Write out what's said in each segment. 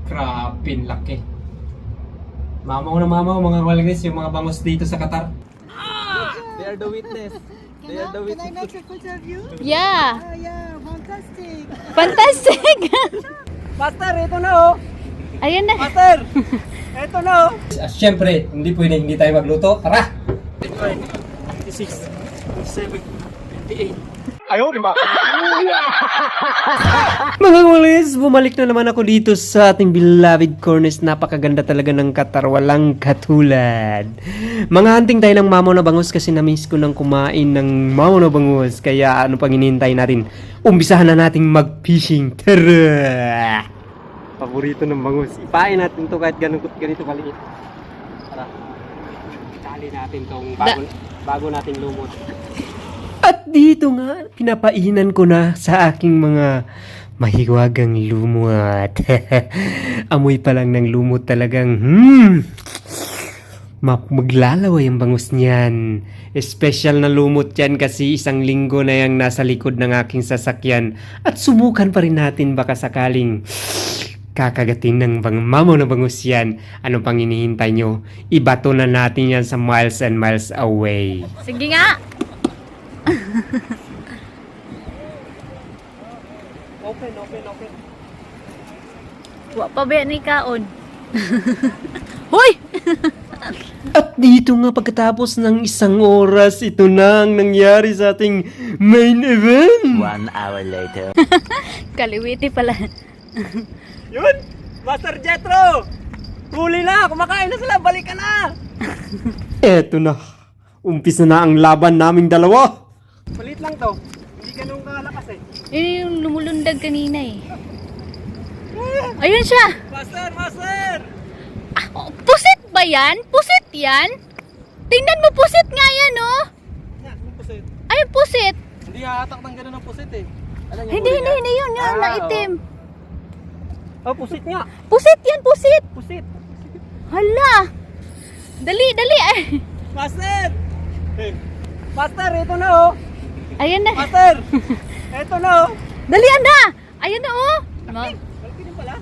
Grabe, laki. Mamaw na mamaw mga walgis yung mga bangus dito sa Qatar. They are the witness. They are the Can I witness. not take picture of you? Yeah. Oh yeah, fantastic. Fantastic. Master, ito na oh. Ayun na. Master, ito na oh. Siyempre, hindi pwede hindi tayo magluto. Tara! 26, 27, 28. Mga walis, bumalik na naman ako dito sa ating beloved corners. Napakaganda talaga ng Qatar, walang katulad. Mga hunting tayo ng mamaw na bangus kasi na-miss ko ng kumain ng mamaw na bangus. Kaya ano pang hinihintay natin? Umpisahan na nating mag-fishing. Tara! Paborito ng bangus. Ipain natin to kahit ganito kaliit. Tara. Itali natin tong bago nating lumot. At dito nga, pinapainan ko na sa aking mga mahiwagang lumot. Amoy pa lang ng lumot talagang, maglalaway ang bangus niyan. Special na lumot yan kasi isang linggo na yung nasa likod ng aking sasakyan. At subukan pa rin natin baka sakaling kakagatin ng mamaw na bangus yan. Ano pang hinihintay nyo? Ibato na natin yan sa miles and miles away. Sige nga. Open. Wa pa ba ni kaon? Hoy! At dito nga pagkatapos ng isang oras, ito na ang nangyari sa ating main event. 1 hour later. Kaliwiti pala. Yun! Master Jetro! Huli na! Kumakain na sila! Balik ka na! Eto na. Umpisa na ang laban naming dalawa. Palit lang to. Hindi ganun kalakas eh. Yun yung lumulundag kanina eh. Ayun siya. Master! Ah, oh, pusit ba yan? Pusit yan? Tingnan mo, pusit nga yan, oh. Yan, yung pusit. Ay, pusit. Hindi hatak ng ganun ng pusit eh. Alam niyo Hindi, huli niya? hindi, yun, yun, na itim. Oh, pusit nga. Pusit yan, pusit. Pusit. Hala. Dali, ay. Master! Master, ito na oh. Ayun na. Master! Ito na oh. Dali, anda. Ayun na, oh. Malaki din pala.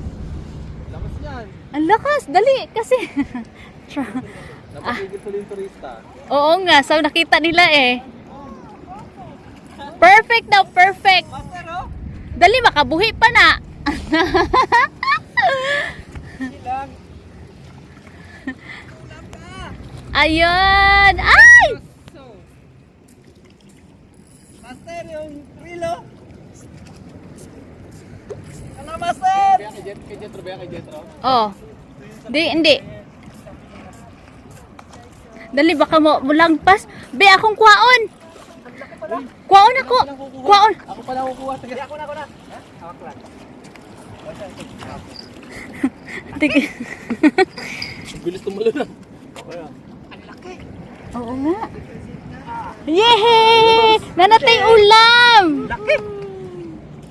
Lakas yan. Ang lakas, dali, kasi. Napapigil tuloy yung turista. Oo nga, so nakita nila eh. Perfect daw, perfect. Master oh. Dali, makabuhi pa na. Ilang. Ayun. Ay! So. Master, yung rilo. Ano, Master? Kay Jetro. Oh. Hindi. Dali, baka mo langpas. Be, akong kwaon. Kwaon ako. Kwaon. Ako pala kukuha. Sige, ako na. Ha? Hawak lang. Tige. Bilis tumulo na. Oo nga. Yehey! Nanatay ulam! Laki!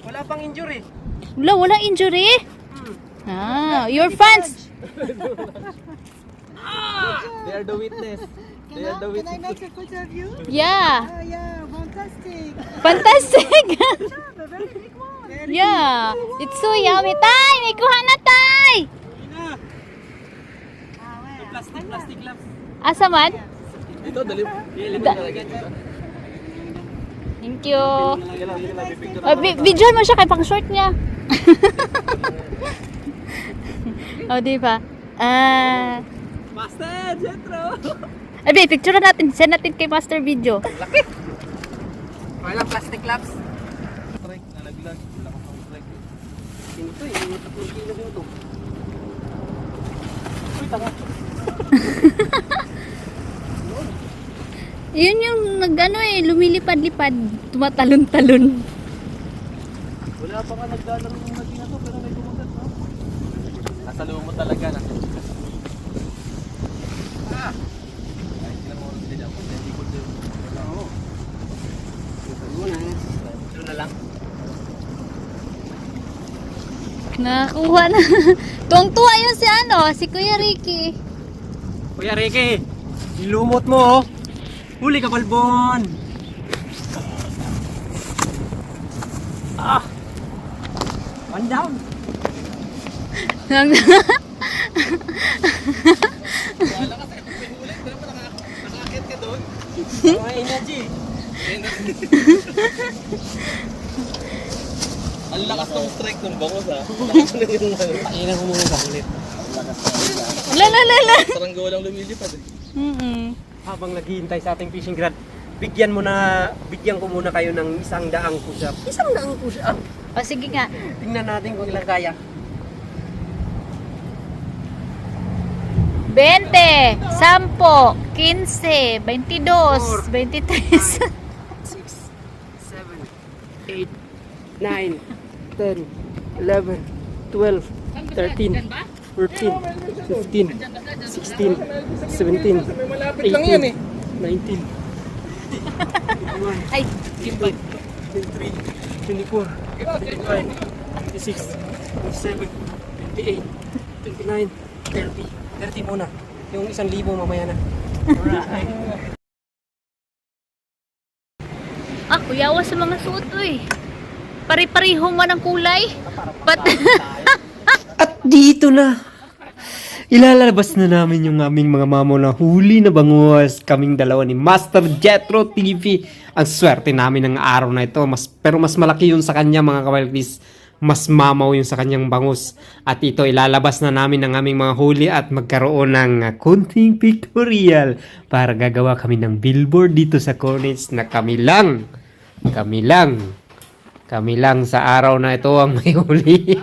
Wala pang injury. Walang injury? Ah, your fans. They are the witness. They are the Can I witness. not take picture of you? Yeah. Oh yeah, fantastic. Fantastic. The very big one. Yeah. It's so yummy. Tay, may kuha na, tay. Plastic gloves. Asa man? Ito, dali. Iilin mo talaga dito. Thank you. Picture. Video mo siya kay pang short niya. Oh, di ba? Master, Jetro! Abi, picture na natin. Send natin kay Master Video. Laki! Walang plastic gloves. Strike, nalaglag. Wala ko pang strike. Sino to eh? Yung 3 kilo din ito. Uy, tanga. Yun yung nagano eh, lumilipad-lipad, tumatalon-talon. Wala pa nga naglalaro ng naging to, pero may tumulat, no? Nasa loob mo talaga na. Ah! Ay, ilang oras din ako. Hindi ko din. Oo. Ito muna. Ito na lang. Nakakuha na. Tuwang-tuwa yun si Kuya Ricky. Kuya Ricky, ilumot mo oh. Huli ka, Balbon! Ah! One down! Mga energy. Ang lakas ng strike ng bangos ha. Pakinan ko muna sa ulit. La. Saranggo lang lumilipad eh. Habang naghihintay sa ating fishing rod, bigyan ko muna kayo ng 100 push-up. 100 push-up. O sige nga. Tingnan natin kung ilang kaya. 20, 10, 15, 22, 23. 6, 7, 8, 9, 10, 11, 12, 13, 14, 15, 16, 17, 18, 19, 21, Ay, 22, 23, 24, 25, 26, 27, 28, 29, 30. 30 muna. Yung 1,000 mamaya na. Alright. kuyawa sa mga suot eh. Pari-pariho man ang kulay. At dito na. Ilalabas na namin yung aming mga mamo na huli na bangus. Kaming dalawa ni Master Jetro TV. Ang swerte namin ng araw na ito. Pero mas malaki yun sa kanya mga kawalkis. Mas mamaw yung sa kanyang bangus. At ito ilalabas na namin ang aming mga huli at magkaroon ng kunting pictorial para gagawa kami ng billboard dito sa Cornets na kami lang sa araw na ito ang may huli.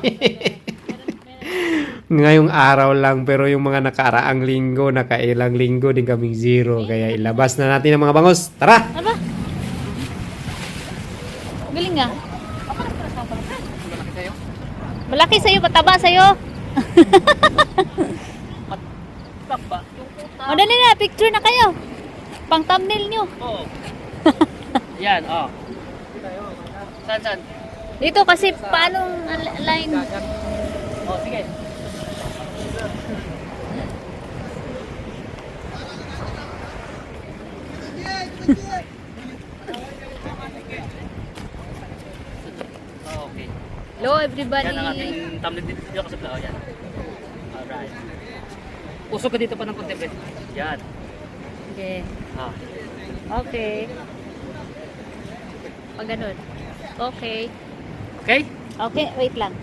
Ngayong araw lang, pero yung mga nakaraang linggo, nakailang linggo din kaming zero. Kaya ilabas na natin ang mga bangus. Tara! Aba? Galing nga. Malaki sa'yo, pataba sa'yo. O, dali na, picture na kayo. Pang thumbnail nyo. Oo. Yan, oh. Saan? Dito kasi paano line? Oh, sige. Okay. Hello everybody. Yan ang ating thumbnail dito ako sa plao. Yan. Alright. Usok ka dito pa ng konti. Yan. Okay. Ah. Okay. Pag ganun. Okay. Okay? Okay, wait lang.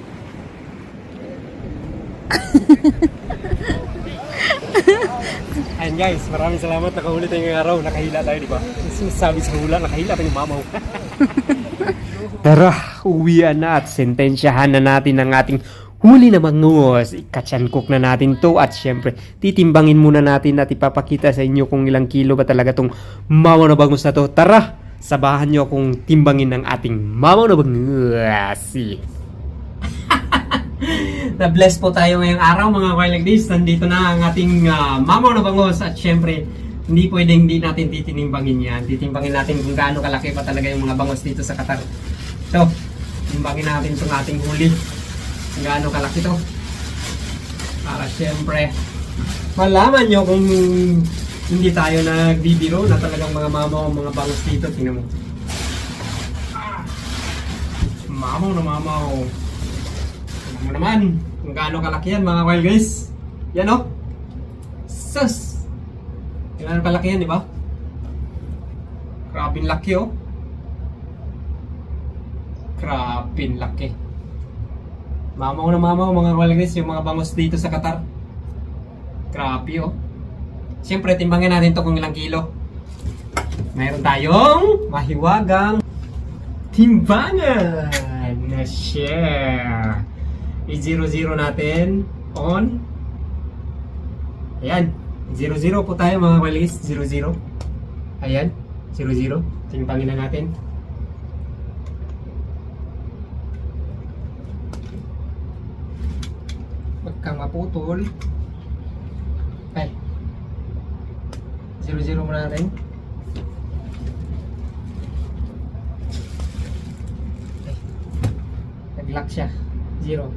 Ayan guys, maraming salamat. Nakahuli tayo ngayong araw. Nakahila tayo, di ba? Sinasabi sa hula, nakahila tayo ng mamaw. Tara, uwian na at sentensyahan na natin ang ating huli na bangus. Ikatsankok na natin to at syempre titimbangin muna natin at ipapakita sa inyo kung ilang kilo ba talaga tong mamaw na bangus na to. Tara, sabahan nyo akong timbangin ng ating mamaw na bangus. Na-bless po tayo ngayong araw mga kail like this. Nandito na ang ating mamaw na bangus at syempre hindi pwedeng hindi natin titinimbangin yan. Titimbangin natin kung gaano kalaki pa talaga yung mga bangus dito sa Qatar. So, timbangin natin itong ating huli. Kung gaano kalaki to. Para syempre malaman nyo kung hindi tayo nagbibiro na talagang mga mamaw ang mga bangus dito. Tingnan mo. Mamaw na mamaw. Tingnan mo naman kung gaano kalaki yan mga wild guys. Yan o. Sus! Gaano kalaki yan, di ba? Grabing laki oh. Grabing laki. Mamaw na mamaw mga wild guys yung mga bangus dito sa Qatar. Grabe oh. Siyempre timbangin natin to kung ilang kilo. Mayroon tayong mahiwagang timbangan na share. I-0-0 natin on. Ayan. 0-0 po tayo mga walis. 0-0. Ayan. 0-0. Timbangin na natin. Huwag kang maputol. Ay. 0-0 muna natin. Okay. Nag-lock siya. 0.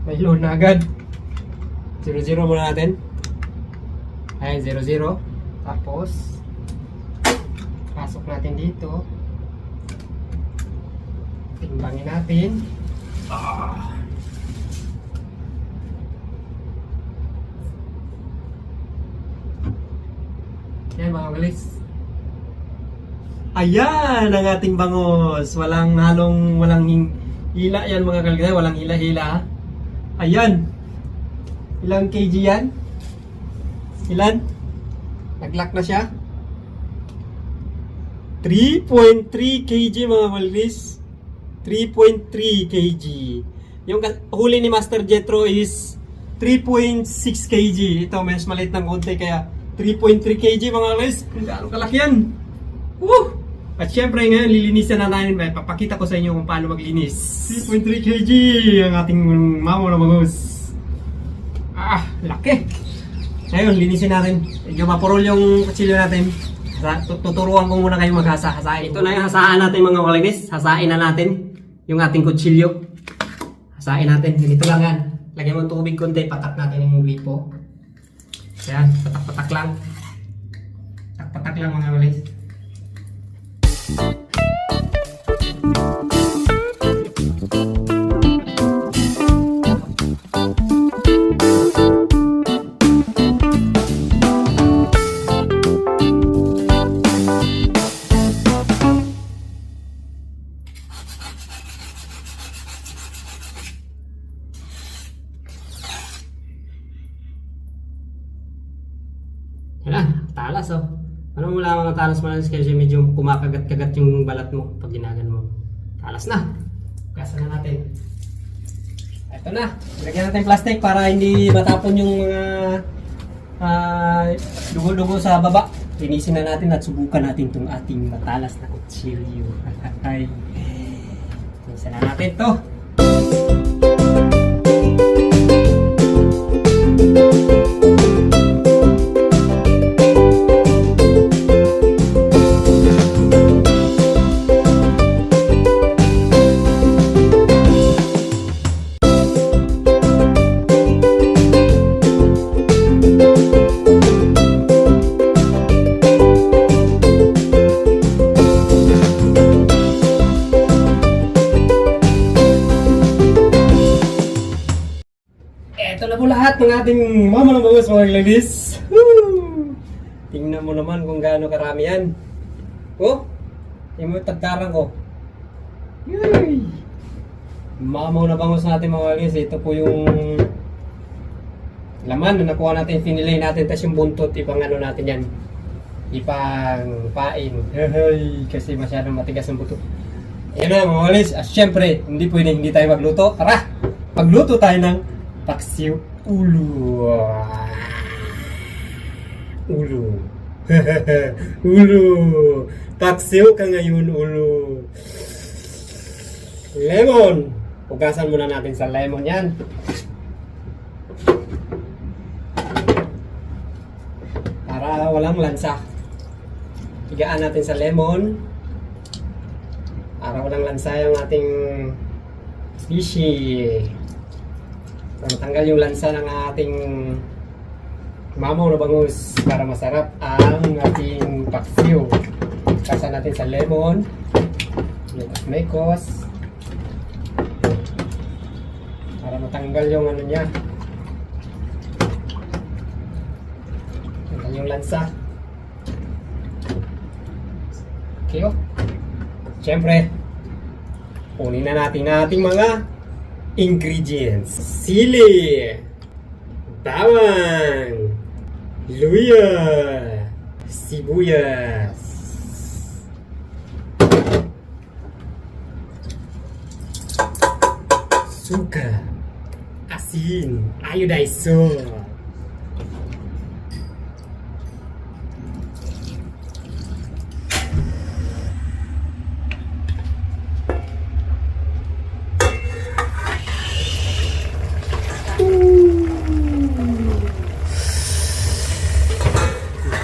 May load na agad. 0-0 muna natin. Ayan, 0-0. Tapos pasok natin dito. Timbangin natin. Yan mga kalis. Ayan ang ating bangos. Walang hila yan mga kalis. Walang hila-hila. Ayan. Ilang kg yan? Ilan? Nag-lock na siya? 3.3 kg mga kalis. 3.3 kg. Yung huli ni Master Jetro is 3.6 kg. Ito mas maliit ng konti kaya 3.3 kg mga guys. Kung gaano kalaki yan. Woo! At syempre ngayon lilinisan na natin. Papakita ko sa inyo kung paano maglinis. 3.3 kg ang ating mamo na bangus. Laki. Ngayon linisin natin. Medyo mapurol yung kutsilyo natin. Tuturuan ko muna kayo maghasa-hasain. Ito na yung hasaan natin mga kalinis. Hasain na natin yung ating kutsilyo. Hasain natin. Ganito lang yan. Lagyan mo ng tubig konti. Patak natin yung gripo. Ayan. Patak-patak lang. Patak-patak lang mga kalinis. Yan na, talas oh. Ano mo lang mga talas malas kasi medyo kumakagat-kagat yung balat mo pag ginagan mo. Talas na. Gasan na natin. Ito na. Lagyan natin plastic para hindi matapon yung mga dugo-dugo sa baba. Linisin na natin at subukan natin itong ating matalas na kutsilyo. Ay. Linisin na natin to. Ito na po lahat ng ating mama ng bangus mga ladies. Tingnan mo naman kung gaano karami yan. Oh, yung mga tagkarang ko. Yay! Mamaw na bangus natin mga ladies. Ito po yung laman na nakuha natin, finilay natin, tapos yung buntot, ipang ano natin yan. Ipang pain. Kasi masyadong matigas ang buto. Yan na mga ladies. Siyempre, hindi pwede hindi tayo magluto. Tara, magluto tayo ng paksiw ulo. Ulo. Ulo. Paksiw ka ngayon, ulo. Lemon. Hugasan muna natin sa lemon yan. Para walang lansa. Higaan natin sa lemon. Para walang lansa yung ating fishy. Matanggal yung lansa ng ating mamaw na bangus para masarap ang ating paksiw. Kasa natin sa lemon, mekos, para matanggal yung ano niya, matanggal yung lansa. Okay oh. Siyempre, kunin na natin ating mga ingredients. Sili, bawang, luya, sibuyas, suka, asin, iodized salt,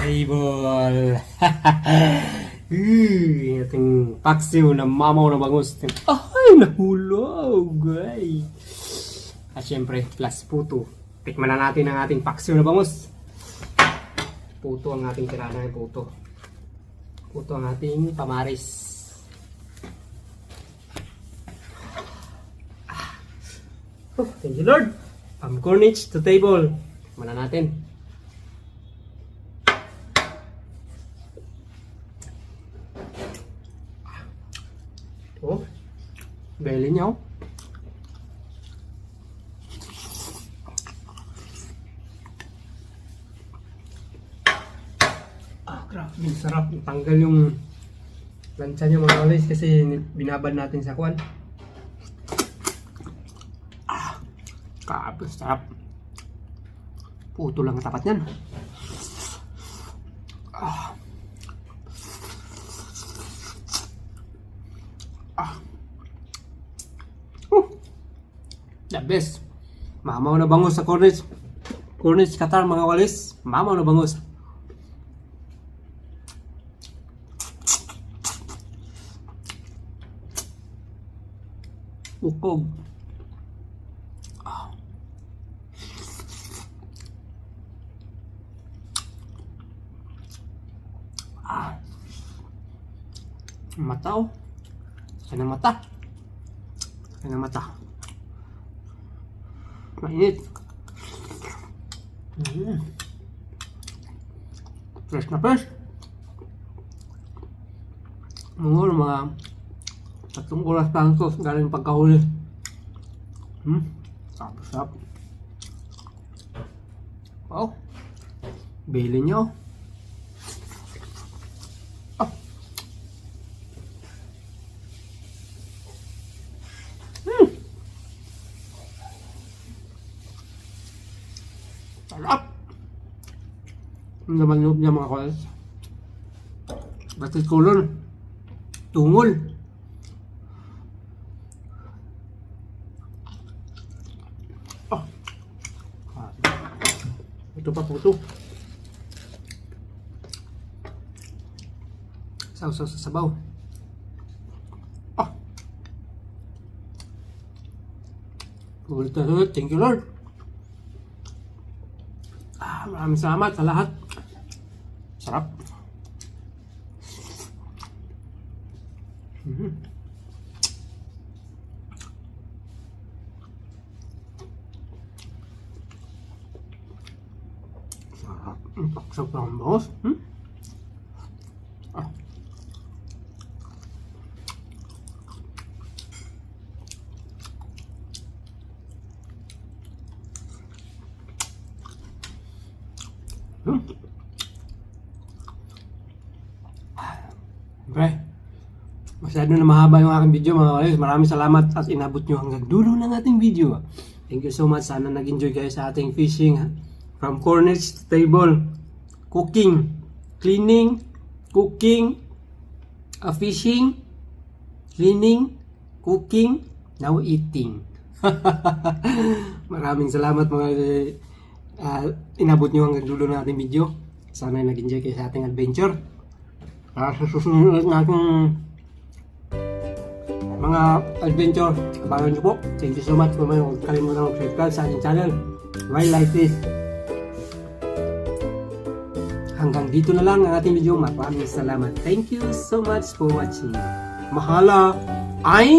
table. Ating paksiw na mamaw na bangus. Ay, nahulog. Ay. At syempre, plus puto. Tikman na natin ang ating paksiw na bangus. Puto ang ating tirada ng puto. Puto ang ating pamaris. Oh, thank you Lord. From cornice to table. Muna natin. Oh, belly niya oh. Grabe, sarap. Tanggal yung lansa niya mga guys kasi binabad natin sa kwan. Grabe, sarap. Puto lang tapat niyan. The best. Mamaw na bangus sa cornice. Cornice Qatar mga walis. Mamaw na bangus. Ukog. Mata oh. Kanang mata. Kanang mata. Mainit. Fresh na fresh. Mga 3 oras pa ito galing pagkahuli. Sarap. Wow. Bili nyo. Sarap. Ang naman loob niya mga kolas. Batit kulon. Tungol. Ito pa puto. Sausaw sa sabaw. Ulit na ulit. Thank you Lord. Maraming salamat sa lahat. Sarap. Sarap. Paksak pa ang bangus. Okay. Masyado na mahaba yung aking video mga guys. Maraming salamat at inabot nyo hanggang dulo ng ating video. Thank you so much. Sana nag-enjoy kayo sa ating fishing. From cornice to table. Cooking. Cleaning. Cooking. Fishing. Cleaning. Cooking. Now eating. Maraming salamat mga inabot nyo hanggang dulo ng ating video. Sana nag-enjoy kayo sa ating adventure. Sa susunod natin mga adventure, abangan nyo po. Thank you so much. Huwag kalimutan mag-subscribe sa ating channel. Wild Life Fish. Hanggang dito na lang ang ating video. Maraming salamat. Thank you so much for watching. Mahala. Ay!